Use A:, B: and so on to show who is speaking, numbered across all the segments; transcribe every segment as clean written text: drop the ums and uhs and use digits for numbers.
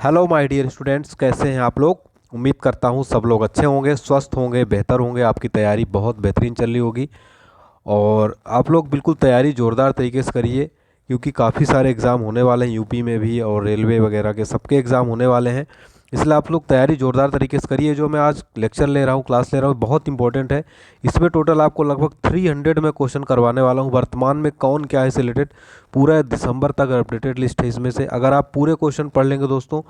A: Hello my dear students, कैसे हैं आप लोग। उम्मीद करता हूँ सब लोग अच्छे होंगे, स्वस्थ होंगे, बेहतर होंगे। आपकी तैयारी बहुत बेहतरीन चल रही होगी और आप लोग बिल्कुल तैयारी ज़ोरदार तरीके से करिए, क्योंकि काफ़ी सारे एग्ज़ाम होने वाले हैं यूपी में भी, और रेलवे वगैरह के सबके एग्ज़ाम होने वाले हैं। इसलिए आप लोग तैयारी ज़ोरदार तरीके से करिए। जो मैं आज लेक्चर ले रहा हूँ, क्लास ले रहा हूँ, बहुत इंपॉर्टेंट है। इसमें टोटल आपको लगभग 300 में क्वेश्चन करवाने वाला हूँ। वर्तमान में कौन क्या है इससे रिलेटेड पूरा दिसंबर तक अपडेटेड लिस्ट है इसमें से। अगर आप पूरे क्वेश्चन पढ़ लेंगे दोस्तों,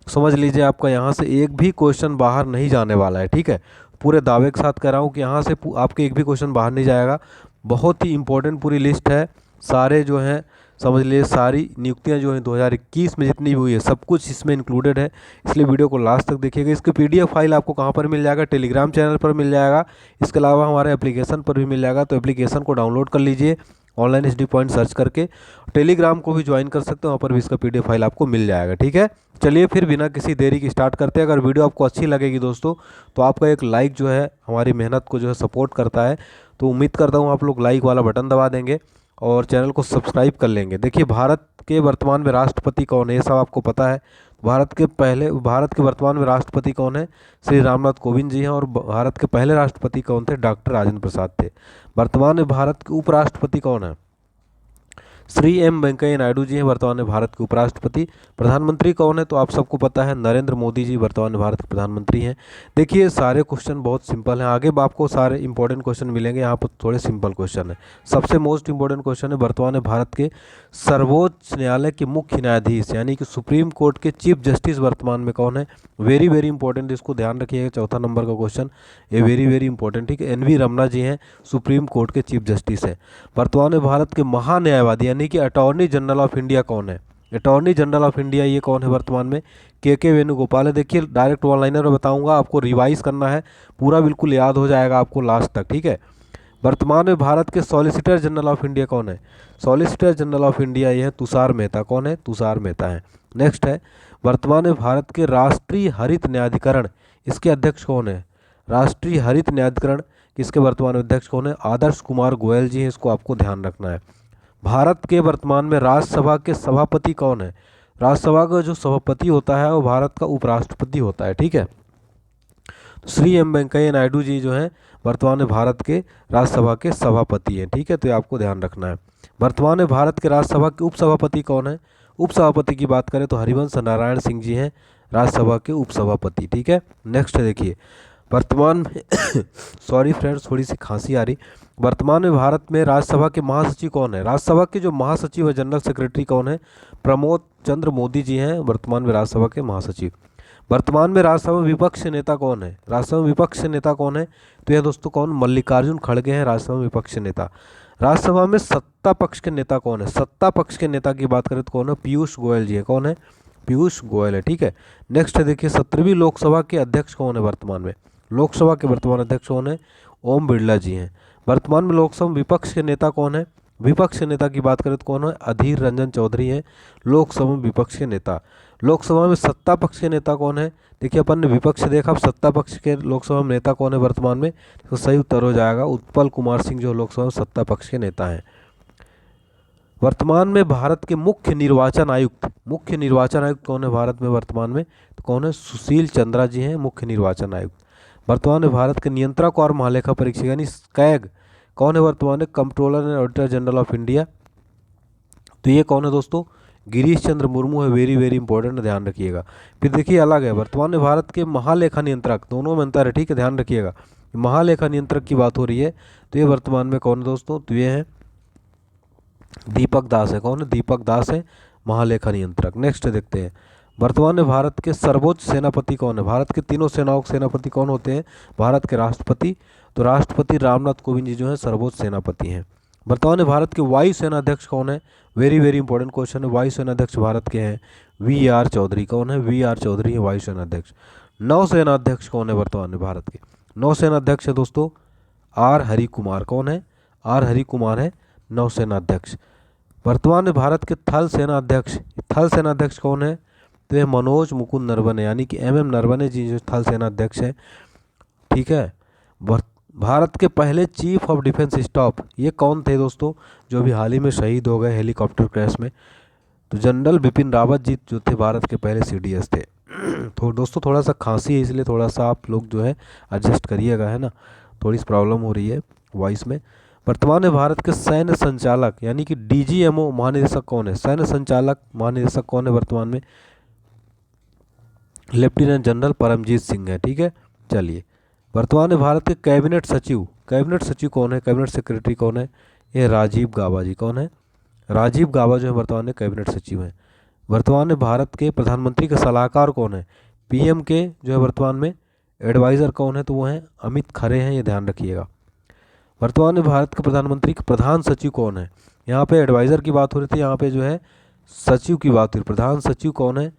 A: समझ लीजिए आपका यहाँ से एक भी क्वेश्चन बाहर नहीं जाने वाला है। ठीक है, पूरे दावे के साथ कह रहा हूँ कि यहाँ से आपके एक भी क्वेश्चन बाहर नहीं जाएगा। बहुत ही इंपॉर्टेंट पूरी लिस्ट है। सारे जो हैं, समझ लीजिए सारी नियुक्तियां जो हैं 2021 में जितनी भी हुई है सब कुछ इसमें इंक्लूडेड है। इसलिए वीडियो को लास्ट तक देखिएगा। इसके पीडीएफ फाइल आपको कहाँ पर मिल जाएगा, टेलीग्राम चैनल पर मिल जाएगा। इसके अलावा हमारे एप्लीकेशन पर भी मिल जाएगा। तो एप्लीकेशन को डाउनलोड कर लीजिए, ऑनलाइन एचडी पॉइंट सर्च करके। टेलीग्राम को भी ज्वाइन कर सकते हो, वहाँ पर भी इसका पीडीएफ फाइल आपको मिल जाएगा। ठीक है, चलिए फिर बिना किसी देरी की स्टार्ट करते हैं। अगर वीडियो आपको अच्छी लगेगी दोस्तों, तो आपका एक लाइक जो है हमारी मेहनत को जो है सपोर्ट करता है। तो उम्मीद करता हूँ आप लोग लाइक वाला बटन दबा देंगे और चैनल को सब्सक्राइब कर लेंगे। देखिए, भारत के वर्तमान में राष्ट्रपति कौन है, ये सब आपको पता है। भारत के वर्तमान में राष्ट्रपति कौन है, श्री रामनाथ कोविंद जी हैं। और भारत के पहले राष्ट्रपति कौन थे, डॉक्टर राजेंद्र प्रसाद थे। वर्तमान में भारत के उपराष्ट्रपति कौन है, श्री एम वेंकैया नायडू जी हैं, वर्तमान में भारत के उपराष्ट्रपति। प्रधानमंत्री कौन है, तो आप सबको पता है, नरेंद्र मोदी जी वर्तमान में भारत के प्रधानमंत्री हैं। देखिए, सारे क्वेश्चन बहुत सिंपल हैं। आगे आपको सारे इंपॉर्टेंट क्वेश्चन मिलेंगे, यहाँ पर थोड़े सिंपल क्वेश्चन है। सबसे मोस्ट इंपॉर्टेंट क्वेश्चन है, वर्तमान में भारत के सर्वोच्च न्यायालय के मुख्य न्यायाधीश यानी कि सुप्रीम कोर्ट के चीफ जस्टिस वर्तमान में कौन है। वेरी वेरी इंपॉर्टेंट, इसको ध्यान रखिएगा। चौथा नंबर का क्वेश्चन, ये वेरी वेरी इंपॉर्टेंट। ठीक है, एन.वी. रमना जी हैं, सुप्रीम कोर्ट के चीफ जस्टिस हैं। वर्तमान में भारत के महान्यायवादी यानी कि अटॉर्नी जनरल ऑफ इंडिया कौन है, अटॉर्नी जनरल ऑफ इंडिया ये कौन है वर्तमान में, के वेणुगोपाल है। देखिए, डायरेक्ट वन लाइनर में बताऊंगा, आपको रिवाइज करना है, पूरा बिल्कुल याद हो जाएगा आपको लास्ट तक। ठीक है, वर्तमान में भारत के सॉलिसिटर जनरल ऑफ इंडिया कौन है, सॉलिसिटर जनरल ऑफ इंडिया ये है तुषार मेहता। कौन है, तुषार मेहता है। नेक्स्ट है, वर्तमान में भारत के राष्ट्रीय हरित न्यायाधिकरण, इसके अध्यक्ष कौन है, राष्ट्रीय हरित न्यायाधिकरण किसके वर्तमान में अध्यक्ष कौन है, आदर्श कुमार गोयल जी हैं। इसको आपको ध्यान रखना है। भारत के वर्तमान में राज्यसभा के सभापति कौन है, राज्यसभा का जो सभापति होता है वो भारत का उपराष्ट्रपति होता है। ठीक है, तो श्री एम वेंकैया नायडू जी जो हैं वर्तमान में भारत के राज्यसभा के सभापति हैं। ठीक है, तो ये आपको ध्यान रखना है। वर्तमान में भारत के राज्यसभा के उपसभापति कौन है, उपसभापति की बात करें तो हरिवंश नारायण सिंह जी हैं, राज्यसभा के उपसभापति। ठीक है, नेक्स्ट है, देखिए वर्तमान में सॉरी फ्रेंड्स, थोड़ी सी खांसी आ रही। वर्तमान में भारत में राज्यसभा के महासचिव कौन है, राज्यसभा के जो महासचिव है, जनरल सेक्रेटरी कौन है, प्रमोद चंद्र मोदी जी हैं, वर्तमान में राज्यसभा के महासचिव। वर्तमान में राज्यसभा में विपक्ष नेता कौन है, राज्यसभा में विपक्ष नेता कौन है, तो यह दोस्तों कौन, मल्लिकार्जुन खड़गे हैं राज्यसभा में विपक्ष नेता। राज्यसभा में सत्ता पक्ष के नेता कौन है, सत्ता पक्ष के नेता की बात करें तो कौन है, पीयूष गोयल जी है। कौन है, पीयूष गोयल है। ठीक है, नेक्स्ट है, देखिए 17वीं लोकसभा के अध्यक्ष कौन है, वर्तमान में लोकसभा के वर्तमान अध्यक्ष कौन है, ओम बिरला जी हैं। वर्तमान में लोकसभा में विपक्ष के नेता कौन है, विपक्ष के नेता की बात करें तो कौन है, अधीर रंजन चौधरी हैं लोकसभा में विपक्ष के नेता। लोकसभा में सत्ता पक्ष के नेता कौन है, देखिए अपन ने विपक्ष देखा, अब सत्ता पक्ष के लोकसभा में नेता कौन है वर्तमान में, तो सही उत्तर हो जाएगा उत्पल कुमार सिंह, जो लोकसभा में सत्ता पक्ष के नेता हैं। वर्तमान में भारत के मुख्य निर्वाचन आयुक्त, मुख्य निर्वाचन आयुक्त कौन है भारत में वर्तमान में, तो कौन है, सुशील चंद्रा जी हैं मुख्य निर्वाचन आयुक्त। वर्तमान में भारत के नियंत्रक और महालेखा परीक्षक यानी कैग कौन है वर्तमान में, controller and auditor general of India, तो ये कौन है दोस्तों, गिरीश चंद्र मुर्मू है। वेरी वेरी इंपॉर्टेंट, ध्यान रखिएगा। फिर देखिए अलग है, वर्तमान में भारत के महालेखा नियंत्रक, दोनों में अंतर है। ठीक है, ध्यान रखिएगा, महालेखा नियंत्रक की बात हो रही है, तो ये वर्तमान में कौन है दोस्तों, तो ये है दीपक दास है। कौन है, दीपक दास है महालेखा नियंत्रक। नेक्स्ट देखते हैं, वर्तमान में भारत के सर्वोच्च सेनापति कौन है, भारत के तीनों सेनाओं के सेनापति कौन होते हैं, भारत के राष्ट्रपति, तो राष्ट्रपति रामनाथ कोविंद जी जो है सर्वोच्च सेनापति हैं। वर्तमान में भारत के वायु सेना अध्यक्ष कौन है, वेरी वेरी इंपॉर्टेंट क्वेश्चन है। वायु सेना अध्यक्ष भारत के हैं वी आर चौधरी। कौन है, वी आर चौधरी है वायुसेना अध्यक्ष। नौसेना अध्यक्ष कौन है वर्तमान में भारत के, नौसेना अध्यक्ष है दोस्तों आर हरि कुमार। कौन है, आर हरि कुमार है नौसेना अध्यक्ष। वर्तमान में भारत के थल सेना अध्यक्ष, थल सेना अध्यक्ष कौन है, तो ये मनोज मुकुंद नरवणे यानी कि एम नरवणे जी जो थल सेना अध्यक्ष हैं। ठीक है, भारत के पहले चीफ ऑफ डिफेंस स्टाफ ये कौन थे दोस्तों, जो भी हाल ही में शहीद हो गए हेलीकॉप्टर क्रैश में, तो जनरल बिपिन रावत जी जो थे भारत के पहले सीडीएस थे। तो दोस्तों थोड़ा सा खांसी है, इसलिए थोड़ा सा आप लोग जो है एडजस्ट करिएगा, है ना, थोड़ी सी प्रॉब्लम हो रही है वॉइस में। वर्तमान में भारत के सैन्य संचालक यानी कि डीजीएमओ महानिदेशक कौन है? सैन्य संचालक महानिदेशक कौन है वर्तमान में? लेफ्टिनेंट जनरल परमजीत सिंह है, ठीक है। चलिए, वर्तमान में भारत के कैबिनेट सचिव कौन है? कैबिनेट सेक्रेटरी कौन है? ये राजीव गाबा जी। कौन है? राजीव गाबा जो है वर्तमान में कैबिनेट सचिव हैं। वर्तमान में भारत के प्रधानमंत्री के सलाहकार कौन है? पीएम के जो है वर्तमान में एडवाइज़र कौन है? तो वो हैं अमित खरे हैं, ये ध्यान रखिएगा। वर्तमान में भारत के प्रधानमंत्री के प्रधान सचिव कौन है? यहाँ पे एडवाइज़र की बात हो रही थी, यहाँ पे जो है सचिव की बात हो रही। प्रधान सचिव कौन है?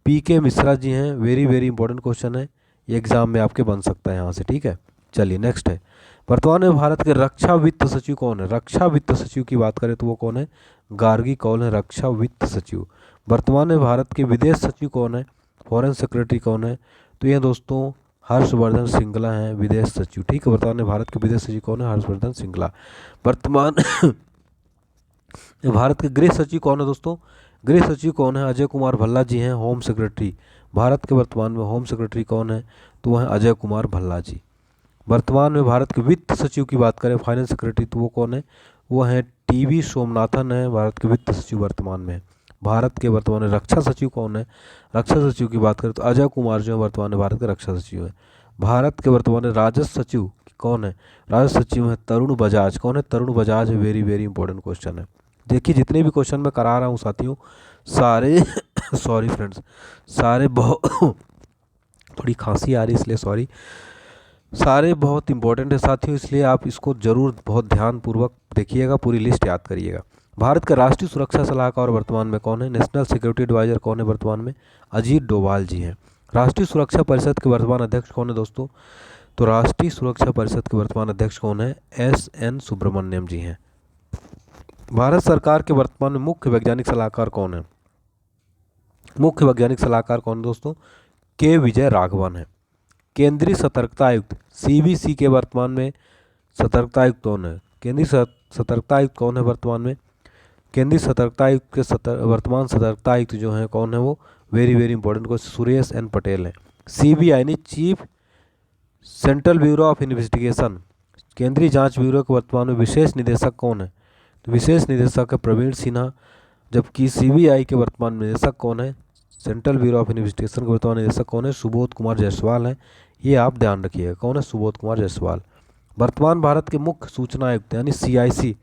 A: पीके मिश्रा जी हैं। वेरी वेरी इंपॉर्टेंट क्वेश्चन है, ये एग्जाम में आपके बन सकता है यहाँ से, ठीक है। चलिए नेक्स्ट है, वर्तमान में भारत के रक्षा वित्त सचिव कौन है? रक्षा वित्त सचिव की बात करें तो वो कौन है? गार्गी कौल है रक्षा वित्त सचिव। वर्तमान में भारत के विदेश सचिव कौन है? फॉरेन सेक्रेटरी कौन है? तो ये दोस्तों हर्षवर्धन श्रृंगला हैं विदेश सचिव, ठीक है। वर्तमान में भारत के विदेश सचिव कौन है? हर्षवर्धन श्रृंगला। वर्तमान भारत के गृह सचिव कौन है दोस्तों? गृह सचिव कौन है? अजय कुमार भल्ला जी हैं, होम सेक्रेटरी। भारत के वर्तमान में होम सेक्रेटरी कौन है? तो वह है अजय कुमार भल्ला जी। वर्तमान में भारत के वित्त सचिव की बात करें, फाइनेंस सेक्रेटरी, तो वो कौन है? वो हैं टीवी सोमनाथन है, भारत के वित्त सचिव वर्तमान में। भारत के वर्तमान में रक्षा सचिव कौन है? रक्षा सचिव की बात करें तो अजय कुमार जो है वर्तमान में भारत के रक्षा सचिव हैं। भारत के वर्तमान में राजस्व सचिव कौन है? राजस्व सचिव है तरुण बजाज। कौन है? तरुण बजाज है। वेरी वेरी इंपॉर्टेंट क्वेश्चन है। देखिए जितने भी क्वेश्चन मैं करा रहा हूँ साथियों, सारे सॉरी फ्रेंड्स, सारे बहुत थोड़ी खांसी आ रही इसलिए सॉरी, सारे बहुत इंपॉर्टेंट है साथियों, इसलिए आप इसको जरूर बहुत ध्यानपूर्वक देखिएगा, पूरी लिस्ट याद करिएगा। भारत का राष्ट्रीय सुरक्षा सलाहकार वर्तमान में कौन है? नेशनल सिक्योरिटी एडवाइजर कौन है वर्तमान में? अजीत डोभाल जी हैं। राष्ट्रीय सुरक्षा परिषद के वर्तमान अध्यक्ष कौन है दोस्तों? तो राष्ट्रीय सुरक्षा परिषद के वर्तमान अध्यक्ष कौन है? एस.एन. सुब्रमण्यम जी हैं। भारत सरकार के वर्तमान में मुख्य वैज्ञानिक सलाहकार कौन है? मुख्य वैज्ञानिक सलाहकार कौन है दोस्तों? के विजय राघवन है। केंद्रीय सतर्कता आयुक्त सीबीसी के वर्तमान में सतर्कता आयुक्त कौन है? केंद्रीय सतर्कता आयुक्त कौन है वर्तमान में? केंद्रीय सतर्कता आयुक्त के वर्तमान सतर्कता आयुक्त जो हैं कौन है? वो वेरी वेरी इंपॉर्टेंट को सुरेश एन पटेल हैं। सीबीआई यानी chief central bureau of investigation, केंद्रीय जांच ब्यूरो के वर्तमान में विशेष निदेशक कौन है? तो विशेष निदेशक है प्रवीण सिन्हा। जबकि सीबीआई के वर्तमान निदेशक कौन है? सेंट्रल ब्यूरो ऑफ इन्वेस्टिगेशन के वर्तमान निदेशक कौन है? सुबोध कुमार जायसवाल हैं। ये आप ध्यान रखिएगा, कौन है? सुबोध कुमार जायसवाल। वर्तमान भारत के मुख्य सूचना आयुक्त यानी सीआईसी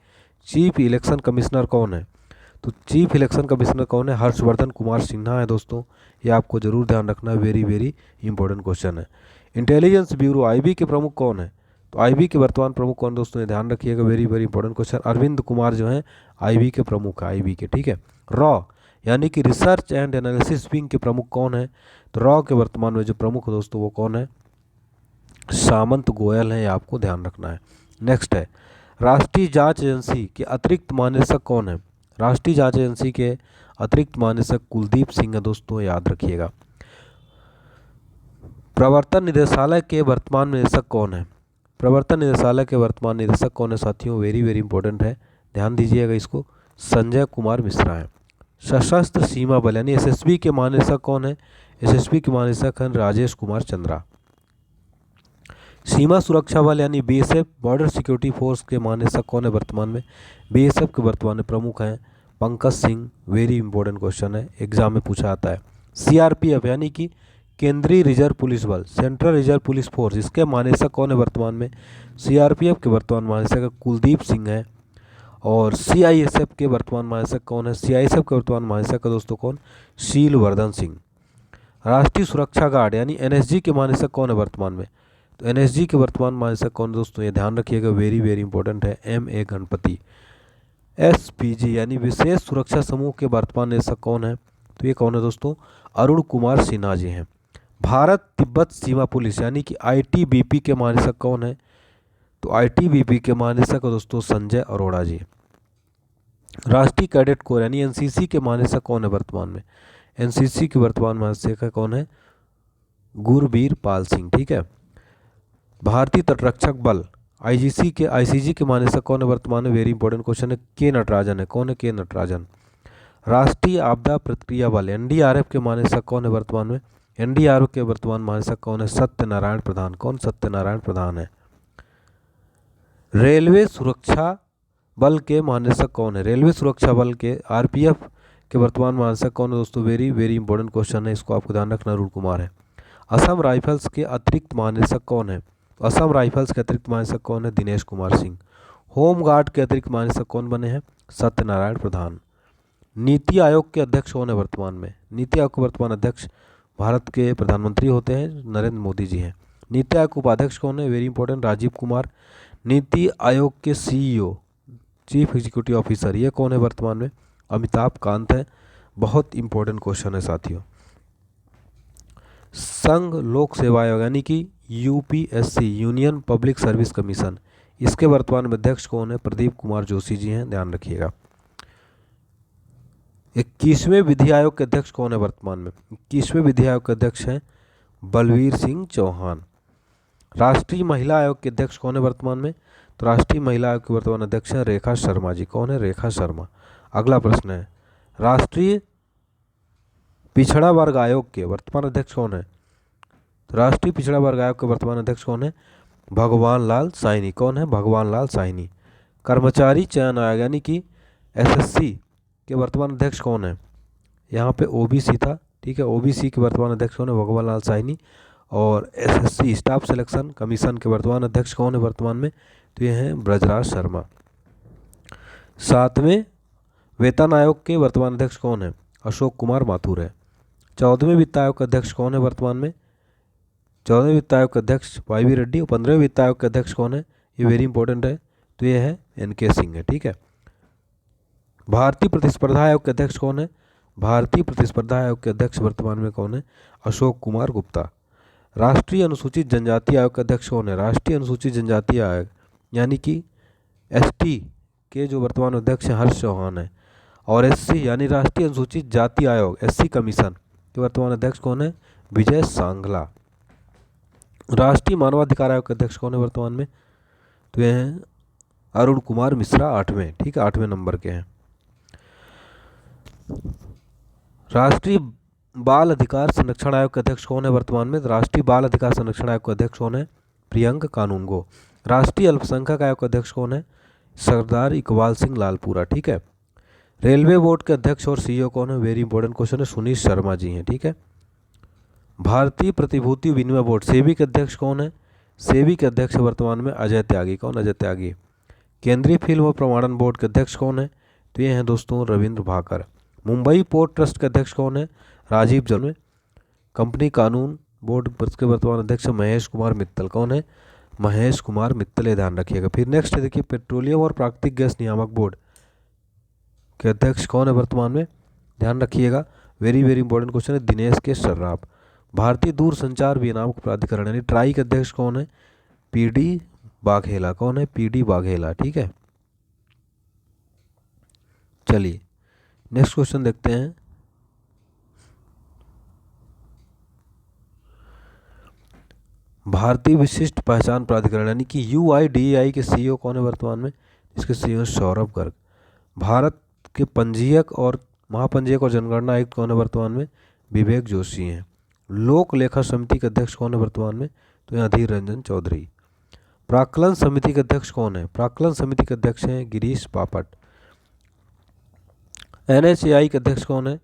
A: चीफ इलेक्शन कमिश्नर कौन है? तो चीफ इलेक्शन कमिश्नर कौन है? हर्षवर्धन कुमार सिन्हा है दोस्तों, ये आपको जरूर ध्यान रखना है, वेरी वेरी इंपॉर्टेंट क्वेश्चन है। इंटेलिजेंस ब्यूरो आईबी के प्रमुख कौन है? तो आईबी के वर्तमान प्रमुख कौन दोस्तों? ये ध्यान रखिएगा, very very important question. Arvind Kumar जो हैं आईबी के प्रमुख है, आईबी के, ठीक है। रॉ यानी कि रिसर्च एंड एनालिसिस विंग के प्रमुख कौन है? तो रॉ के वर्तमान में जो प्रमुख दोस्तों वो कौन है? सामंत गोयल हैं, ये आपको ध्यान रखना है। नेक्स्ट है, राष्ट्रीय जांच एजेंसी के अतिरिक्त महानिदेशक कौन है? राष्ट्रीय जांच एजेंसी के अतिरिक्त महानिदेशक कुलदीप सिंह है दोस्तों, याद रखिएगा। प्रवर्तन निदेशालय के वर्तमान निदेशक कौन है? प्रवर्तन निदेशालय के वर्तमान निदेशक कौन है साथियों? वेरी वेरी इंपॉर्टेंट है, ध्यान दीजिएगा इसको। संजय कुमार मिश्रा है। सशस्त्र सीमा बल यानी एसएसबी के महानिदेशक कौन है? एसएसबी के महानिदेशक हैं राजेश कुमार चंद्रा। सीमा सुरक्षा बल यानी बीएसएफ बॉर्डर सिक्योरिटी फोर्स के महानिदेशक कौन है वर्तमान में? बीएसएफ के वर्तमान में प्रमुख हैं Pankaj Singh. Very important question है, एग्जाम में पूछा आता है। सीआरपीएफ यानी कि केंद्रीय रिजर्व पुलिस बल, सेंट्रल रिजर्व पुलिस फोर्स, इसके महानिदेशक कौन है वर्तमान में? सीआरपीएफ के वर्तमान महानिदेशक कुलदीप सिंह है। और सीआईएसएफ के वर्तमान महानिदेशक कौन है? सीआईएसएफ के वर्तमान महानिदेशक का दोस्तों कौन? शीलवर्धन सिंह। राष्ट्रीय सुरक्षा गार्ड यानी एनएसजी के महानिदेशक कौन है वर्तमान में? तो एनएसजी के वर्तमान महानिदेशक कौन दोस्तों? ये ध्यान रखिएगा, वेरी वेरी इंपॉर्टेंट है, एम.ए. गणपति। एसपीजी यानी विशेष सुरक्षा समूह के वर्तमान निदेशक कौन है? तो ये कौन है दोस्तों? अरुण कुमार सिन्हा जी हैं। भारत तिब्बत सीमा पुलिस यानी कि आईटीबीपी के महानिदेशक कौन है? तो आईटीबीपी के महानिदेशक दोस्तों संजय अरोड़ा जी। राष्ट्रीय कैडेट कोर यानी एनसीसी के महानिदेशक कौन है वर्तमान में? एनसीसी के वर्तमान महानिदेशक कौन है? गुरबीर पाल सिंह, ठीक है। भारतीय तटरक्षक बल आईजीजी के महानिदेशक कौन है वर्तमान में? वेरी इंपॉर्टेंट क्वेश्चन है, के नटराजन है। कौन है? के नटराजन। राष्ट्रीय आपदा प्रतिक्रिया बल एनडीआरएफ के महानिदेशक कौन है वर्तमान में? एनडीआरएफ के वर्तमान महानिदेशक कौन है? सत्यनारायण प्रधान। कौन? सत्यनारायण प्रधान है। रेलवे सुरक्षा बल के महानिदेशक कौन है? रेलवे सुरक्षा बल के आरपीएफ के वर्तमान महानिदेशक कौन है दोस्तों? वेरी वेरी इंपॉर्टेंट क्वेश्चन है, इसको आपको ध्यान रखना। अरुण कुमार है। असम राइफल्स के अतिरिक्त महानिदेशक कौन है? असम राइफल्स के अतिरिक्त महानिदेशक कौन है? दिनेश कुमार सिंह। होम गार्ड के अतिरिक्त महानिदेशक कौन बने हैं? सत्यनारायण प्रधान। नीति आयोग के अध्यक्ष कौन है वर्तमान में? नीति आयोग के वर्तमान अध्यक्ष भारत के प्रधानमंत्री होते हैं, नरेंद्र मोदी जी हैं। नीति आयोग के उपाध्यक्ष कौन है? Very important, Rajiv Kumar. नीति आयोग के सीईओ, चीफ एग्जीक्यूटिव ऑफिसर, ये कौन है वर्तमान में? अमिताभ कांत है। बहुत इंपॉर्टेंट क्वेश्चन है साथियों। संघ लोक सेवा आयोग यानी कि UPSC, union public service commission, इसके वर्तमान में अध्यक्ष कौन है? प्रदीप कुमार जोशी जी हैं, ध्यान रखिएगा। 21वें विधि आयोग के अध्यक्ष कौन है वर्तमान में? 21वें विधि आयोग के अध्यक्ष हैं बलवीर सिंह चौहान। राष्ट्रीय महिला आयोग के अध्यक्ष कौन है वर्तमान में? तो राष्ट्रीय महिला आयोग के वर्तमान अध्यक्ष हैं रेखा शर्मा जी। कौन है? रेखा शर्मा। अगला प्रश्न है, राष्ट्रीय पिछड़ा वर्ग आयोग के वर्तमान अध्यक्ष कौन है? तो राष्ट्रीय पिछड़ा वर्ग आयोग के वर्तमान अध्यक्ष कौन है? भगवान लाल साइनी। कौन है? भगवान लाल साइनी। कर्मचारी चयन आयोग यानी कि एसएससी के वर्तमान अध्यक्ष कौन है? यहाँ पे ओबीसी था, ठीक है। ओबीसी के वर्तमान अध्यक्ष कौन है? भगवान लाल साइनी। और एसएससी स्टाफ सिलेक्शन कमीशन के वर्तमान अध्यक्ष कौन है वर्तमान में? तो ये हैं ब्रजराज शर्मा। 7वें वेतन आयोग के वर्तमान अध्यक्ष कौन है? अशोक कुमार माथुर है। 14वें वित्त आयोग के अध्यक्ष कौन है वर्तमान में? 14वें वित्त आयोग के अध्यक्ष वाई रेड्डी। और 15वें वित्त आयोग के अध्यक्ष कौन है? ये वेरी इंपॉर्टेंट है, तो ये है एनके सिंह है, ठीक है। भारतीय प्रतिस्पर्धा आयोग के अध्यक्ष कौन है? भारतीय प्रतिस्पर्धा आयोग के अध्यक्ष वर्तमान में कौन है? अशोक कुमार गुप्ता। राष्ट्रीय अनुसूचित जनजाति आयोग के अध्यक्ष कौन है? राष्ट्रीय अनुसूचित जनजाति आयोग यानी कि एसटी के जो वर्तमान अध्यक्ष हैं हर्ष चौहान है। और एससी यानी राष्ट्रीय अनुसूचित जाति आयोग एससी कमीशन के वर्तमान अध्यक्ष कौन है? विजय सांगला। राष्ट्रीय मानवाधिकार आयोग के अध्यक्ष कौन है वर्तमान में? तो ये हैं अरुण कुमार मिश्रा, 8वें, ठीक है, 8वें नंबर के हैं। राष्ट्रीय बाल अधिकार संरक्षण आयोग के अध्यक्ष कौन है वर्तमान में? राष्ट्रीय बाल अधिकार संरक्षण आयोग के अध्यक्ष कौन है? प्रियंक कानूनगो। राष्ट्रीय अल्पसंख्यक आयोग के अध्यक्ष कौन है? सरदार इकबाल सिंह लालपुरा, ठीक है। रेलवे बोर्ड के अध्यक्ष और सीईओ कौन है? वेरी इंपॉर्टेंट क्वेश्चन है, सुनील शर्मा जी हैं, ठीक है। भारतीय प्रतिभूति विनिमय बोर्ड सेबी के अध्यक्ष कौन है? सेबी के अध्यक्ष वर्तमान में अजय त्यागी। कौन? अजय त्यागी। केंद्रीय फिल्म और प्रमाणन बोर्ड के अध्यक्ष कौन है? तो ये हैं दोस्तों रविंद्र भाकर। मुंबई पोर्ट ट्रस्ट के अध्यक्ष कौन है? राजीव जन्मे। कंपनी कानून बोर्ड के वर्तमान अध्यक्ष महेश कुमार मित्तल। कौन है? महेश कुमार मित्तल, ध्यान रखिएगा। फिर नेक्स्ट देखिए, पेट्रोलियम और प्राकृतिक गैस नियामक बोर्ड के अध्यक्ष कौन है वर्तमान में? ध्यान रखिएगा, वेरी वेरी इंपॉर्टेंट क्वेश्चन है, दिनेश के सर्राफ। भारतीय दूरसंचार विनियामक प्राधिकरण यानी ट्राई के अध्यक्ष कौन है? पीडी बाघेला। कौन है? पीडी बाघेला, ठीक है। चलिए नेक्स्ट क्वेश्चन देखते हैं। भारतीय विशिष्ट पहचान प्राधिकरण यानी कि यूआईडीएआई के सीईओ कौन है वर्तमान में? इसके सीईओ सौरभ गर्ग। भारत के पंजीयक और महापंजीयक और जनगणना आयुक्त कौन है वर्तमान में? विवेक जोशी हैं। लोक लेखा समिति के अध्यक्ष कौन है वर्तमान में? तो यहाँ अधीर रंजन चौधरी। प्राक्कलन समिति के अध्यक्ष कौन है? प्राक्कलन समिति के अध्यक्ष हैं गिरीश बापट। एनएचएआई के अध्यक्ष कौन है?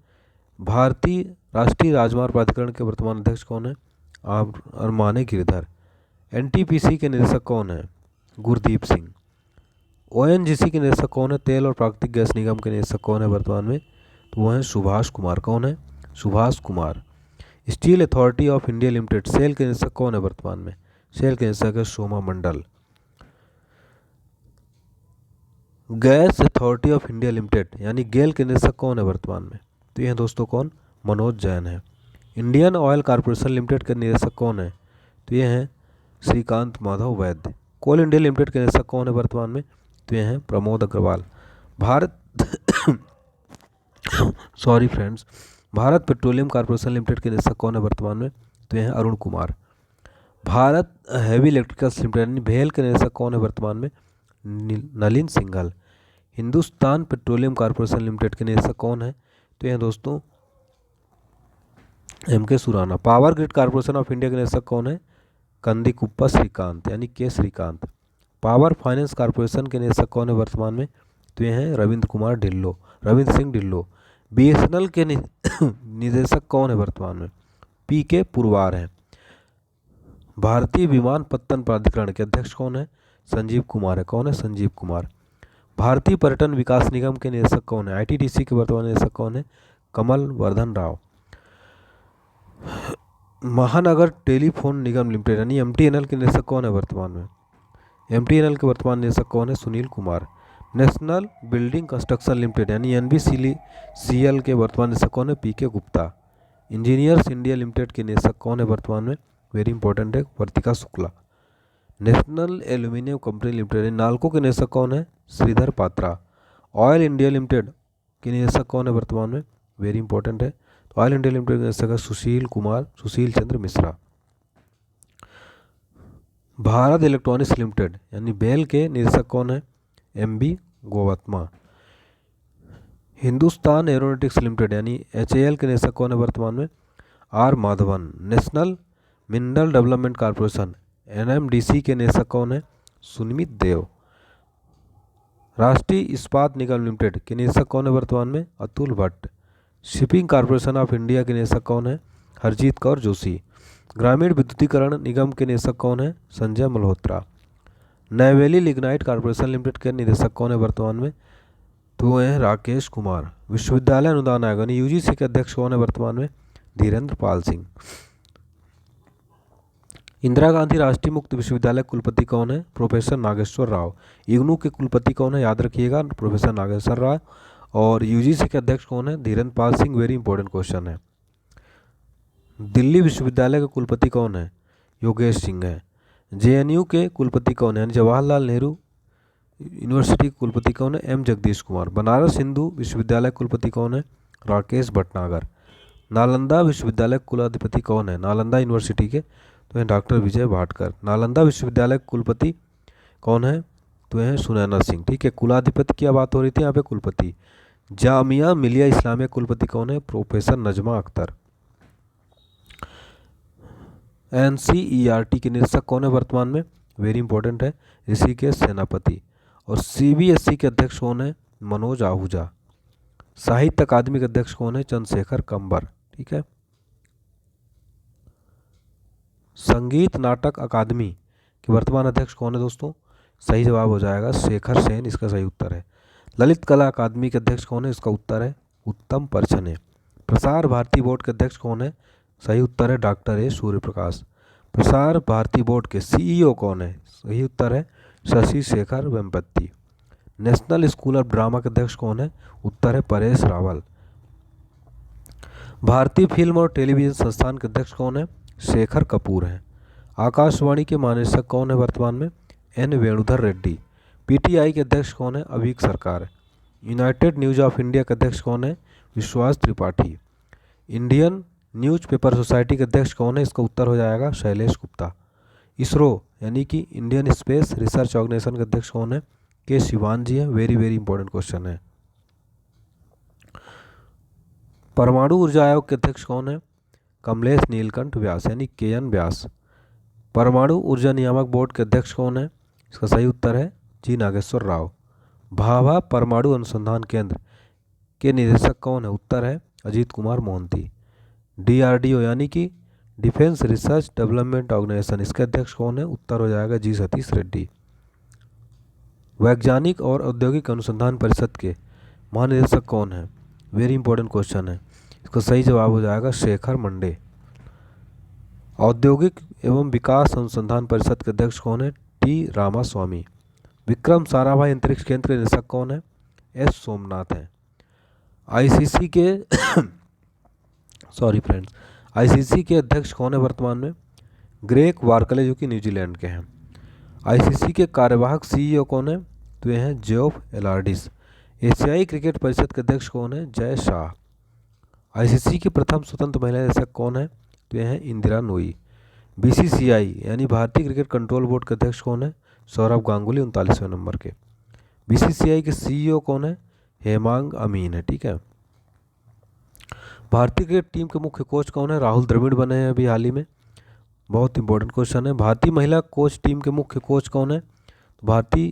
A: भारतीय राष्ट्रीय राजमार्ग प्राधिकरण के वर्तमान अध्यक्ष कौन है? अरमाने गिरधर। एनटीपीसी के निदेशक कौन है? गुरदीप सिंह। ओएनजीसी के निदेशक कौन है? तेल और प्राकृतिक गैस निगम के निदेशक कौन है वर्तमान में? तो वो हैं सुभाष कुमार। कौन है? Subhash Kumar. Steel Authority of India Limited SAIL के निदेशक कौन है वर्तमान में? सेल के निदेशक है Soma Mandal. Gas Authority of India Limited यानी गेल के निदेशक कौन है वर्तमान में? तो ये दोस्तों कौन? मनोज जैन है। इंडियन ऑयल कॉरपोरेशन लिमिटेड के निदेशक कौन है? तो ये हैं श्रीकांत माधव वैद्य। कोल इंडिया लिमिटेड के निदेशक कौन है वर्तमान में? तो ये हैं Pramod Agarwal. Bharat sorry friends, Bharat Petroleum Corporation Limited के निदेशक कौन है वर्तमान में? तो ये हैं Arun Kumar. Bharat Heavy Electricals Limited यानी भेल के निदेशक कौन है वर्तमान में? Nalin Singhal. Hindustan Petroleum Corporation Limited के निदेशक कौन है? तो ये हैं दोस्तों M.K. Surana. Power Grid Corporation of India के निदेशक कौन है? कंदीकुप्पा श्रीकांत यानी के श्रीकांत। पावर फाइनेंस कॉर्पोरेशन के निदेशक कौन है वर्तमान में? तो ये हैं रविंद्र सिंह ढिल्लो। BSNL के निदेशक कौन है वर्तमान में? P.K. पुरवार हैं। भारतीय विमानपत्तन प्राधिकरण के अध्यक्ष कौन है? संजीव कुमार है। कौन है? संजीव कुमार। भारतीय पर्यटन विकास निगम के निदेशक कौन है? ITDC के वर्तमान निदेशक कौन है? कमल वर्धन राव। महानगर टेलीफोन निगम लिमिटेड यानी MTNL के निदेशक कौन है वर्तमान में? MTNL के वर्तमान निदेशक कौन है? Sunil Kumar. National Building Construction Limited यानी NBCL के वर्तमान निदेशक कौन है? PK Gupta. Engineers India Limited के निदेशक कौन है वर्तमान में? वेरी इंपॉर्टेंट है, Vartika Shukla. National Aluminium Company Limited NALCO के निदेशक कौन है? Sridhar Patra. Oil India Limited के निदेशक कौन है वर्तमान में? वेरी इंपॉर्टेंट है, तो ऑयल इंडिया लिमिटेड के निदेशक है सुशील चंद्र मिश्रा। भारत इलेक्ट्रॉनिक्स लिमिटेड यानी बेल के निदेशक कौन है? MB Gowthama. Hindustan aeronautics limited यानी HAL के निदेशक कौन है वर्तमान में? R Madhavan. National mineral development corporation NMDC के निदेशक कौन है? सुनिमित देव। राष्ट्रीय इस्पात निगम लिमिटेड के निदेशक कौन है वर्तमान में? Atul Bhatt. Shipping corporation of India के निदेशक कौन है? हरजीत कौर जोशी। ग्रामीण विद्युतीकरण निगम के निदेशक कौन है? Sanjay Malhotra. Neyveli Lignite Corporation Limited के निदेशक कौन है वर्तमान में? तो वो हैं राकेश कुमार। विश्वविद्यालय अनुदान आयोग यानी UGC के अध्यक्ष कौन है वर्तमान में? धीरेन्द्र पाल सिंह। इंदिरा गांधी राष्ट्रीय मुक्त विश्वविद्यालय कुलपति कौन है? प्रोफेसर नागेश्वर राव। इग्नू के कुलपति कौन है? याद रखिएगा, प्रोफेसर नागेश्वर राव। और UGC के अध्यक्ष कौन है? Dhirendra Pal Singh. Very important question है। दिल्ली विश्वविद्यालय के कुलपति कौन है? योगेश सिंह है। JNU के कुलपति कौन है? यानी जवाहरलाल नेहरू यूनिवर्सिटी के कुलपति कौन है? M जगदीश कुमार। बनारस हिंदू विश्वविद्यालय कुलपति कौन है? राकेश भटनागर। नालंदा विश्वविद्यालय कुलाधिपति कौन है? नालंदा यूनिवर्सिटी के तो हैं डॉक्टर विजय भाटकर। नालंदा विश्वविद्यालय कुलपति कौन है? तो हैं सुनैना सिंह। ठीक है, कुलाधिपति की बात हो रही थी, यहाँ पे कुलपति। जामिया मिलिया इस्लामिया कुलपति कौन है? प्रोफेसर नजमा अख्तर। NCERT के निदेशक कौन है वर्तमान में? वेरी इंपॉर्टेंट है, ऋषिकेश सेनापति। और CBSE के अध्यक्ष कौन है? मनोज आहूजा। साहित्य अकादमी के अध्यक्ष कौन है? चंद्रशेखर कंबर। ठीक है। संगीत नाटक अकादमी के वर्तमान अध्यक्ष कौन है दोस्तों? सही जवाब हो जाएगा शेखर सेन, इसका सही उत्तर है। ललित कला अकादमी के अध्यक्ष कौन है? इसका उत्तर है उत्तम परछने। प्रसार भारती बोर्ड के अध्यक्ष कौन है? सही उत्तर है doctor A Suryaprakash. Prasar Bharati board के CEO कौन है? सही उत्तर है Shashi Shekhar Vempati. National school of drama के अध्यक्ष कौन है? उत्तर है परेश रावल। भारतीय फिल्म और टेलीविजन संस्थान के अध्यक्ष कौन है? शेखर कपूर हैं। आकाशवाणी के महानिदेशक कौन है वर्तमान में? N वेणुधर रेड्डी। PTI के अध्यक्ष कौन है? अवीक सरकार। यूनाइटेड न्यूज ऑफ इंडिया के अध्यक्ष कौन है? विश्वास त्रिपाठी। इंडियन न्यूज़पेपर सोसाइटी के अध्यक्ष कौन है? इसका उत्तर हो जाएगा शैलेश गुप्ता। इसरो यानी कि इंडियन स्पेस रिसर्च ऑर्गेनाइजेशन के अध्यक्ष कौन है? के शिवान जी है। वेरी वेरी इंपॉर्टेंट क्वेश्चन है। परमाणु ऊर्जा आयोग के अध्यक्ष कौन है? कमलेश नीलकंठ व्यास यानी KN व्यास। परमाणु ऊर्जा नियामक बोर्ड के अध्यक्ष कौन है? इसका सही उत्तर है G नागेश्वर राव। भाभा परमाणु अनुसंधान केंद्र के निदेशक कौन है? उत्तर है अजीत कुमार मोहंती। DRDO यानी कि डिफेंस रिसर्च डेवलपमेंट ऑर्गेनाइजेशन, इसके अध्यक्ष कौन है? उत्तर हो जाएगा G सतीश रेड्डी। वैज्ञानिक और औद्योगिक अनुसंधान परिषद के महानिदेशक कौन है? वेरी इंपॉर्टेंट क्वेश्चन है, इसका सही जवाब हो जाएगा शेखर मंडे। औद्योगिक एवं विकास अनुसंधान परिषद के अध्यक्ष कौन है? T रामास्वामी। विक्रम साराभाई अंतरिक्ष केंद्र के निदेशक कौन है? S सोमनाथ हैं। ICC के ICC के अध्यक्ष कौन है वर्तमान में? ग्रेग वार्कले, जो कि न्यूजीलैंड के हैं। ICC के कार्यवाहक CEO कौन है? तो ये हैं जेफ एलार्डिस। एशियाई क्रिकेट परिषद के अध्यक्ष कौन है? जय शाह। ICC की प्रथम स्वतंत्र महिला निदेशक कौन है? तो ये हैं इंदिरा नोई। BCCI यानी भारतीय क्रिकेट कंट्रोल बोर्ड के अध्यक्ष कौन है? सौरभ गांगुली 39वें नंबर के। BCCI के CEO कौन है? हेमांग अमीन है। ठीक है। भारतीय क्रिकेट टीम के मुख्य कोच कौन है? राहुल द्रविड़ बने हैं अभी हाल ही में। बहुत इंपॉर्टेंट क्वेश्चन है। भारतीय महिला कोच टीम के मुख्य कोच कौन है? तो भारतीय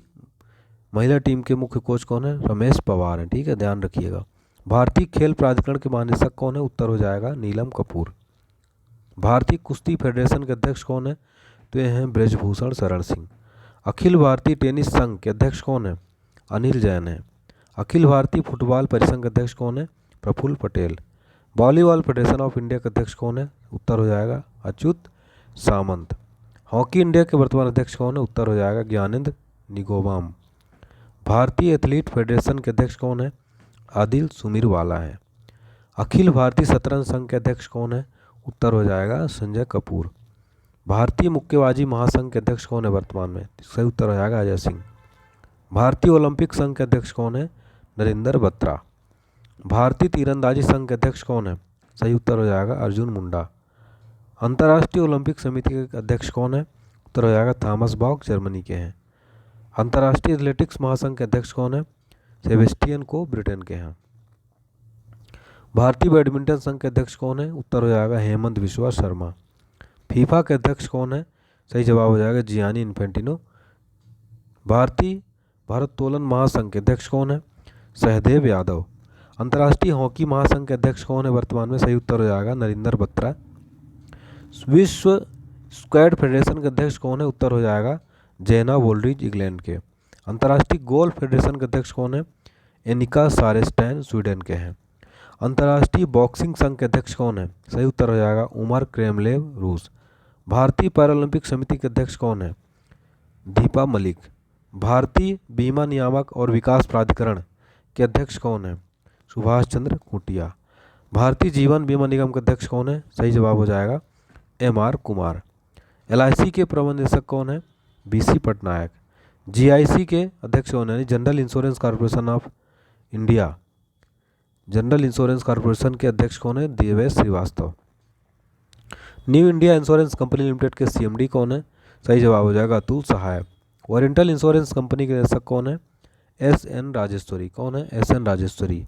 A: महिला टीम के मुख्य कोच कौन है? रमेश पवार हैं। ठीक है, ध्यान रखिएगा। भारतीय खेल प्राधिकरण के महानिदेशक कौन है? उत्तर हो जाएगा नीलम कपूर। भारतीय कुश्ती फेडरेशन के अध्यक्ष कौन है? तो ये हैं ब्रजभूषण शरण सिंह। अखिल भारतीय टेनिस संघ के अध्यक्ष कौन है? अनिल जैन है। अखिल भारतीय फुटबॉल परिसंघ के अध्यक्ष कौन है? Praful Patel. Volleyball Federation of India के अध्यक्ष कौन है? उत्तर हो जाएगा अच्युत सामंत। हॉकी इंडिया के वर्तमान अध्यक्ष कौन है? उत्तर हो जाएगा ज्ञानेंद्र निगोबाम। भारतीय एथलीट फेडरेशन के अध्यक्ष कौन है? आदिल सुमीरवाला है। अखिल भारतीय शतरंज संघ के अध्यक्ष कौन है? उत्तर हो जाएगा संजय कपूर। भारतीय मुक्केबाजी महासंघ के अध्यक्ष कौन है वर्तमान में? सही उत्तर हो जाएगा अजय सिंह। भारतीय ओलंपिक संघ के अध्यक्ष कौन है? नरेंद्र बत्रा। भारतीय तीरंदाजी संघ के अध्यक्ष कौन है? सही उत्तर हो जाएगा अर्जुन मुंडा। अंतर्राष्ट्रीय ओलंपिक समिति के अध्यक्ष कौन है? उत्तर हो जाएगा थॉमस बॉक, जर्मनी के हैं। अंतर्राष्ट्रीय एथलेटिक्स महासंघ के अध्यक्ष कौन है? सेबेस्टियन को, ब्रिटेन के हैं। भारतीय बैडमिंटन संघ के अध्यक्ष कौन है? उत्तर हो जाएगा हेमंत विश्वा शर्मा। फीफा के अध्यक्ष कौन है? सही जवाब हो जाएगा जियानी इन्फेंटिनो। भारतीय भारोत्तोलन महासंघ के अध्यक्ष कौन है? सहदेव यादव। अंतर्राष्ट्रीय हॉकी महासंघ के अध्यक्ष कौन है वर्तमान में? सही उत्तर हो जाएगा नरेंद्र बत्रा। विश्व स्क्वैड फेडरेशन के अध्यक्ष कौन है? उत्तर हो जाएगा जेना वोल्ड्रिज, इंग्लैंड के। अंतर्राष्ट्रीय गोल्फ फेडरेशन के अध्यक्ष कौन है? एनिका सारेस्टैन, स्वीडन के हैं। अंतर्राष्ट्रीय बॉक्सिंग संघ के अध्यक्ष कौन है? सही उत्तर हो जाएगा उमर क्रेमलेव, रूस। भारतीय पैरालंपिक समिति के अध्यक्ष कौन है? दीपा मलिक। भारतीय बीमा नियामक और विकास प्राधिकरण के अध्यक्ष कौन है? सुभाष चंद्र खूंटिया। भारतीय जीवन बीमा निगम के अध्यक्ष कौन है? सही जवाब हो जाएगा MR कुमार। LIC के प्रबंध निदेशक कौन है? BC पटनायक। GIC के अध्यक्ष कौन है? General Insurance Corporation of India, General Insurance Corporation के अध्यक्ष कौन है? Devesh Srivastava. New India Insurance Company Limited के CMD कौन है? सही जवाब हो जाएगा Atul Sahai. Oriental Insurance Company के निदेशक कौन है? SN राजेश्वरी। कौन है? SN Rajeshwari.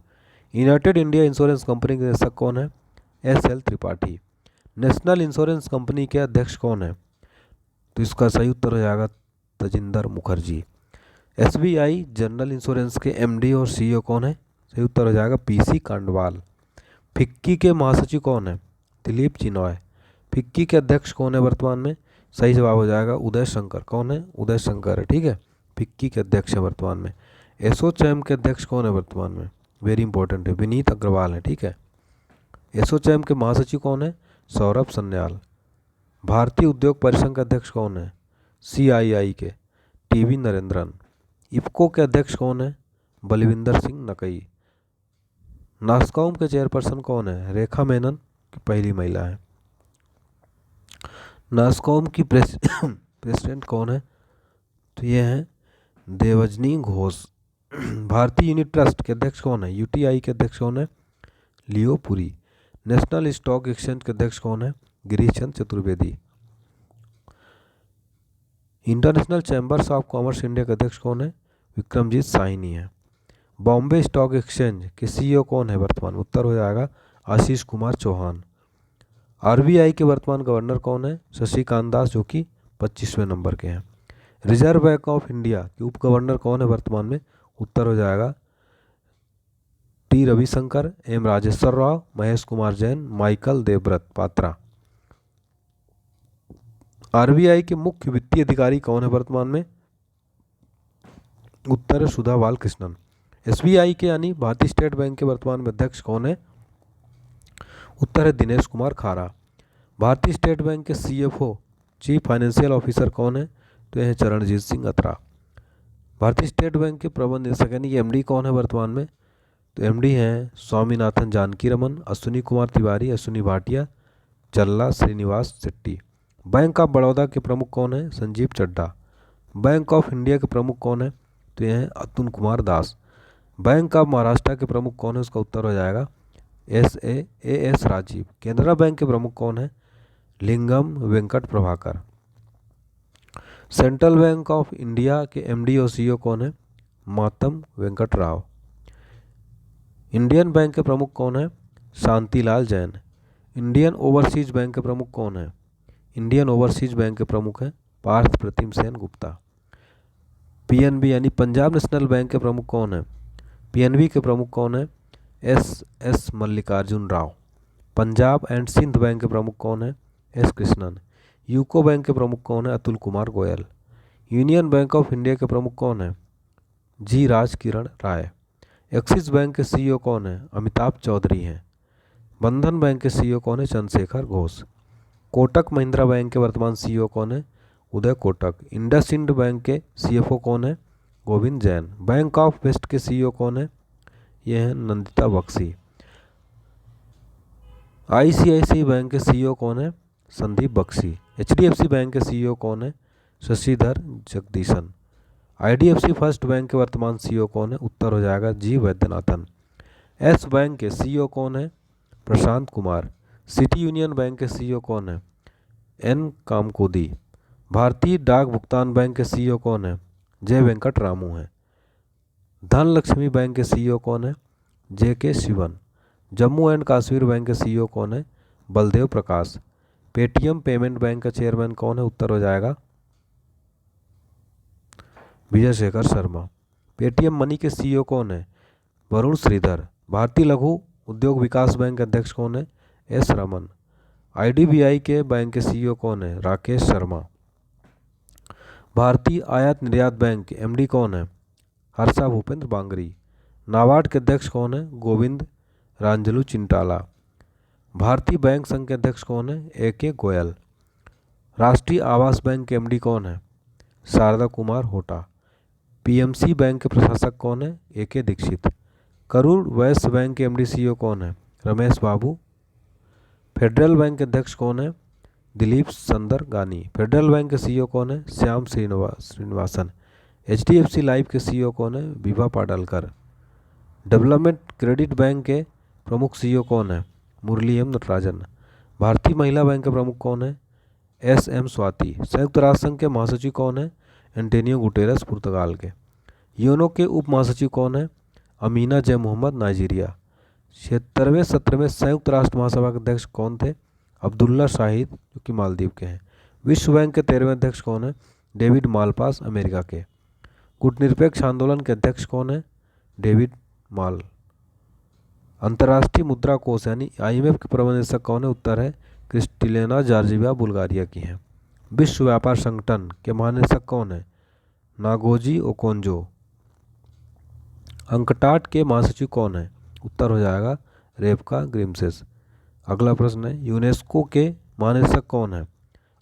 A: United India Insurance Company के निदेशक कौन है? SL Tripathi. National Insurance Company के अध्यक्ष कौन है? तो इसका सही उत्तर हो जाएगा Tajinder Mukherjee. SBI general insurance के MD और CEO कौन है? सही उत्तर हो जाएगा PC कांडवाल। फिक्की के महासचिव कौन है? दिलीप चिनॉय। फिक्की के अध्यक्ष कौन है वर्तमान में? सही जवाब हो जाएगा उदय शंकर। कौन है? उदय शंकर है। ठीक है, फिक्की के अध्यक्ष है वर्तमान में। एसोचैम के अध्यक्ष कौन है वर्तमान में? वेरी इंपॉर्टेंट है, विनीत अग्रवाल है। ठीक है। एसोचैम के महासचिव कौन है? सौरभ सन्याल। भारतीय उद्योग परिसंघ के अध्यक्ष कौन है? CII के TV नरेंद्रन। इफ्को के अध्यक्ष कौन है? बलविंदर सिंह नकई। नास्कॉम के चेयरपर्सन कौन है? रेखा मेनन की पहली महिला है। नास्कॉम की प्रेसिडेंट कौन है? तो ये हैं देवजनी घोष। भारतीय यूनिट ट्रस्ट के अध्यक्ष कौन है? UTI के अध्यक्ष कौन है? Leo Puri. National Stock Exchange के अध्यक्ष कौन है? Girish Chandra Chaturvedi. International Chambers of Commerce India के अध्यक्ष कौन है? विक्रमजीत साहिनी है। बॉम्बे स्टॉक एक्सचेंज के CEO कौन है वर्तमान? उत्तर हो जाएगा आशीष कुमार चौहान। RBI के वर्तमान गवर्नर कौन है? शशिकांत दास, जो कि 25वें नंबर के हैं। रिजर्व बैंक ऑफ इंडिया के उप गवर्नर कौन है वर्तमान में? उत्तर हो जाएगा T Ravishankar, M Rajeshwar Rao, Mahesh Kumar Jain, Michael Devvrat Patra. RBI के मुख्य वित्तीय अधिकारी कौन है वर्तमान में? उत्तर है सुधा बालकृष्णन। SBI के यानी भारतीय स्टेट बैंक के वर्तमान में अध्यक्ष कौन है? उत्तर है दिनेश कुमार खारा। भारतीय स्टेट बैंक के CFO चीफ फाइनेंशियल ऑफिसर कौन है? तो यह है चरणजीत सिंह अत्रा। भारतीय स्टेट बैंक के प्रबंध निदेशक यानी कि MD कौन है वर्तमान में? तो MD हैं स्वामीनाथन जानकी रमन, अश्विनी कुमार तिवारी, अश्विनी भाटिया, चल्ला श्रीनिवास शेट्टी। बैंक ऑफ बड़ौदा के प्रमुख कौन है? Sanjeev Chadha. Bank of India के प्रमुख कौन है? तो यह हैं अतुल कुमार दास। बैंक ऑफ महाराष्ट्र के प्रमुख कौन है? उसका उत्तर हो जाएगा AS राजीव। केनरा बैंक के प्रमुख कौन है? Lingam Venkat Prabhakar. Central Bank of India के MD और CEO कौन है? मातम वेंकट राव। इंडियन बैंक के प्रमुख कौन है? Shantilal Jain. Indian overseas bank के प्रमुख कौन है? इंडियन ओवरसीज बैंक के प्रमुख हैं पार्थ प्रतिम सेन गुप्ता। पीएनबी यानी पंजाब नेशनल बैंक के प्रमुख कौन है? पीएनबी के प्रमुख कौन है? S S Mallikarjun Rao. Punjab and Sind Bank के प्रमुख कौन है? एस कृष्णन। यूको बैंक के प्रमुख कौन है? Atul Kumar Goyal. Union bank of India के प्रमुख कौन है? जी राज किरण राय। एक्सिस बैंक के सीईओ कौन है? अमिताभ चौधरी हैं। बंधन बैंक के सीईओ कौन है? चंद्रशेखर घोष। कोटक महिंद्रा बैंक के वर्तमान सीईओ कौन है? उदय कोटक। इंडसइंड बैंक के सीएफओ कौन है? Govind Jain. Bank of West के सीईओ कौन है? ये हैं नंदिता बख्शी। आईसीआईसीआई बैंक के सीईओ कौन है? संदीप बख्शी। एचडीएफसी बैंक के सीईओ कौन है? Shashidhar Jagdishan. IDFC First Bank के वर्तमान सीईओ कौन है? उत्तर हो जाएगा जी वैद्यनाथन। एस बैंक के सीईओ कौन है? Prashant Kumar. City union bank के सीईओ कौन है? एन कामकोदी। भारतीय डाक भुगतान बैंक के सीईओ कौन है? जय वेंकट रामू हैं। धनलक्ष्मी बैंक के सीईओ कौन है? जे के शिवन। जम्मू एंड कश्मीर बैंक के सीईओ कौन है? बलदेव प्रकाश। पेटीएम पेमेंट बैंक का चेयरमैन कौन है? उत्तर हो जाएगा विजय शेखर शर्मा। पेटीएम मनी के सीईओ कौन है? वरुण श्रीधर। भारतीय लघु उद्योग विकास बैंक के अध्यक्ष कौन है? एस रमन। आईडीबीआई के बैंक के सीईओ कौन है? राकेश शर्मा। भारतीय आयात निर्यात बैंक के एमडी कौन है? हर्षा भूपेंद्र बांगरी। नाबार्ड के अध्यक्ष कौन है? गोविंद रांजलू चिंटाला। भारतीय बैंक संघ के अध्यक्ष कौन है? ए के गोयल। राष्ट्रीय आवास बैंक के एमडी कौन है? शारदा कुमार होटा। पीएमसी बैंक के प्रशासक कौन है? ए के दीक्षित। करूर वैश्य बैंक के एमडी सीईओ कौन है? रमेश बाबू। फेडरल बैंक के अध्यक्ष कौन है? दिलीप संदर गानी। फेडरल बैंक के सीईओ कौन है? श्याम श्रीनिवासन। एचडीएफसी लाइफ के सीईओ कौन है? Vibha Padalkar. Development Credit Bank के प्रमुख सीईओ कौन है? मुरली एम नटराजन। भारतीय महिला बैंक के प्रमुख कौन है? S M Swati. संयुक्त राष्ट्र संघ के महासचिव कौन है? एंटोनियो गुटेरस पुर्तगाल के। यूनो के उप महासचिव कौन है? अमीना जय मोहम्मद नाइजीरिया। 76वें 17वें संयुक्त राष्ट्र महासभा के अध्यक्ष कौन थे? अब्दुल्ला शाहिद जो कि मालदीव के हैं। विश्व बैंक के 13वें अध्यक्ष कौन है? डेविड मालपास अमेरिका के। कूटनिरपेक्ष आंदोलन के अध्यक्ष कौन है? डेविड माल। अंतर्राष्ट्रीय मुद्रा कोष यानी आईएमएफ के प्रबंधक कौन है? उत्तर है क्रिस्टिलेना जॉर्जिवा बुल्गारिया की हैं। विश्व व्यापार संगठन के महानिदेशक कौन है? Ngozi Okonjo. अंकटाड के महासचिव कौन है? उत्तर हो जाएगा रेबका ग्रिम्सेस। अगला प्रश्न है यूनेस्को के महानिदेशक कौन है?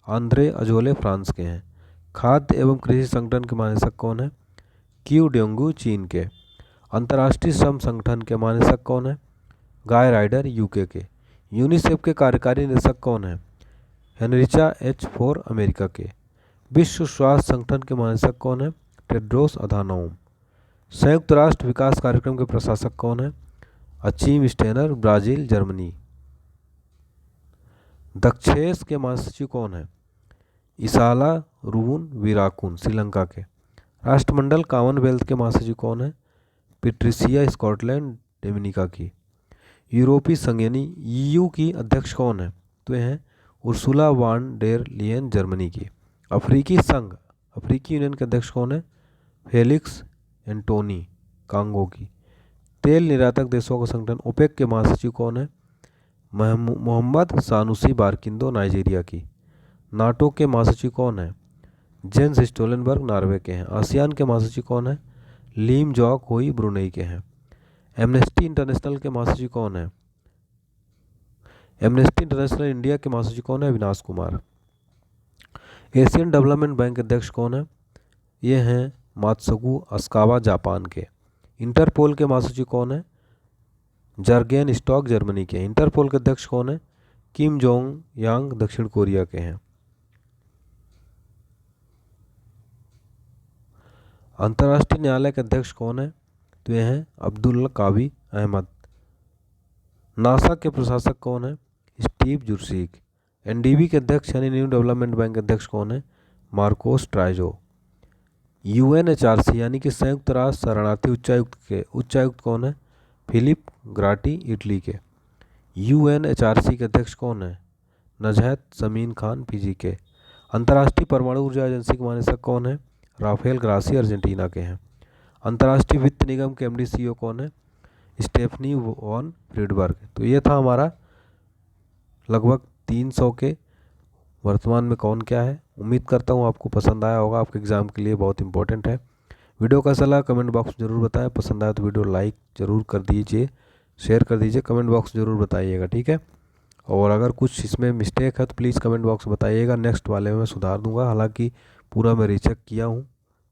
A: आंद्रे अजोले फ्रांस के हैं। खाद्य एवं कृषि संगठन के महानिदेशक कौन है? क्यू डेंगू चीन के। अंतर्राष्ट्रीय श्रम संगठन के महानिदेशक कौन है? गाय राइडर यूके के। यूनिसेफ के कार्यकारी निदेशक कौन है? हेनरिचा एच फोर अमेरिका के। विश्व स्वास्थ्य संगठन के महानिदेशक कौन है? Tedros Adhanom. संयुक्त राष्ट्र विकास कार्यक्रम के प्रशासक कौन है? Achim Steiner Brazil Germany. दक्षेस के महासचिव कौन है? इसाला रूबुन वीराकुन श्रीलंका के। राष्ट्रमंडल कॉमनवेल्थ के महासचिव कौन है? पेट्रिसिया स्कॉटलैंड डोमिनिका की। यूरोपीय संघ यानी ईयू की अध्यक्ष कौन है? तो ये हैं उर्सुला वान डेर लियन जर्मनी की। अफ्रीकी संघ अफ्रीकी यूनियन के अध्यक्ष कौन है? फेलिक्स एंटोनी कांगो की। तेल निर्यातक देशों का संगठन ओपेक के महासचिव कौन है? मोहम्मद सानुसी बारकिंदो नाइजीरिया की। नाटो के महासचिव कौन है? जेंस स्टोलनबर्ग नॉर्वे के हैं। आसियान के महासचिव कौन है? लीम जॉक होई ब्रुनेई के हैं। एमनेस्टी इंटरनेशनल के महासचिव कौन है? एमनेस्टी इंटरनेशनल इंडिया के महासचिव कौन है? Avinash Kumar. Asian development bank के अध्यक्ष कौन है? ये हैं मात्सुगु अस्कावा जापान के। इंटरपोल के महासचिव कौन है? जर्गेन स्टॉक जर्मनी के। इंटरपोल के अध्यक्ष कौन है? किम जोंग यांग दक्षिण कोरिया के हैं। अंतर्राष्ट्रीय न्यायालय के अध्यक्ष कौन है? तो ये हैं अब्दुल कावी अहमद। नासा के प्रशासक कौन है? स्टीव जुर्सीक। एनडीबी के अध्यक्ष यानी न्यू डेवलपमेंट बैंक के अध्यक्ष कौन है? मार्कोस ट्राइजो। यूएनएचआरसी यानी कि संयुक्त राष्ट्र शरणार्थी उच्चायुक्त कौन है? फिलिप ग्राटी इटली के। यूएनएचआरसी के अध्यक्ष कौन है? नजहत समीन खान पीजी के। अंतर्राष्ट्रीय परमाणु ऊर्जा एजेंसी के महानिदेशक कौन है? राफेल ग्रासी अर्जेंटीना के हैं। अंतर्राष्ट्रीय वित्त निगम के एमडी सीईओ कौन है? Stephanie von Friedberg. तो ये था हमारा लगभग 300 के वर्तमान में कौन क्या है। उम्मीद करता हूँ आपको पसंद आया होगा, आपके एग्ज़ाम के लिए बहुत इंपॉर्टेंट है। वीडियो कैसा लगा कमेंट बॉक्स में ज़रूर बताएं। पसंद आया तो वीडियो लाइक ज़रूर कर दीजिए, शेयर कर दीजिए, कमेंट बॉक्स ज़रूर बताइएगा, ठीक है। और अगर कुछ इसमें मिस्टेक है तो प्लीज़ कमेंट बॉक्स में बताइएगा, नेक्स्ट वाले में सुधार दूंगा। हालांकि पूरा मैं रीचेक किया हूँ,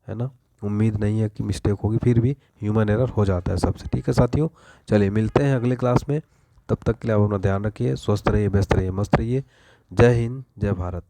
A: है ना। उम्मीद नहीं है कि मिस्टेक होगी, फिर भी ह्यूमन एरर हो जाता है सबसे, ठीक है साथियों। चलिए मिलते हैं अगले क्लास में, तब तक के लिए आप अपना ध्यान रखिए, स्वस्थ रहिए, व्यस्त रहिए, मस्त रहिए। जय हिंद, जय भारत।